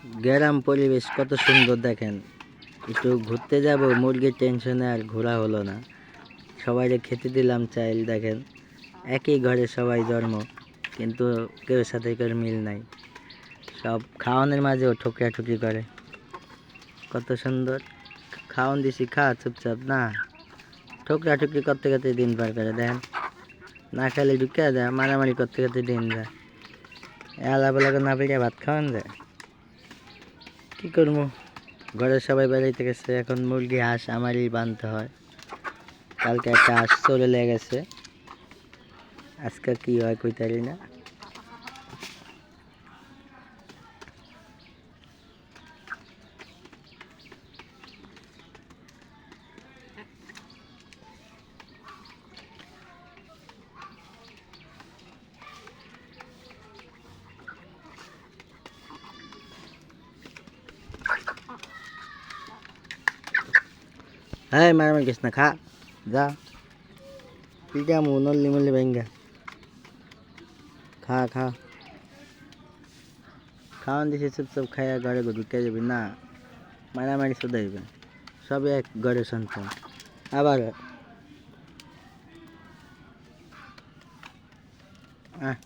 গ্রাম পরিবেশ কত সুন্দর দেখেন। একটু ঘুরতে যাব, মুরগির টেনশনে আর ঘোরা হলো না। সবাইকে খেতে দিলাম চাইল, দেখেন একই ঘরে সবাই জন্ম, কিন্তু কেউ সাথে কেউ মিল নাই। সব খাওয়ানোর মাঝেও ঠুকরি করে। কত সুন্দর খাওয়ান দিছি, খা চুপচাপ, না ঠুকরি করতে করতে দিন পার করে। দেখেন না খেলে ঢুকে যায়, মারামারি করতে করতে দিন যায়। আলাবেলা না পেয়ে ভাত খাওয়ান যায়, কী করবো? ঘরের সবাই বেড়াইতে গেছে, এখন মুরগি হাঁস আমারই বানতে হয়। কালকে একটা হাঁস চলে লেগেছে, আজকে কি হয় কইতে পারি না। হ্যাঁ মারামারি গেছ না, খা যা, পিঠা মু নল্লি মল্লি ভেঙ্গা খা খা। খাওয়ান দিছি চুপচাপ খাইয়া ঘরে ঢুকে যাবি না, মারামারি শুধাইবেন। সবে এক ঘরের সন্তান আবার। আহ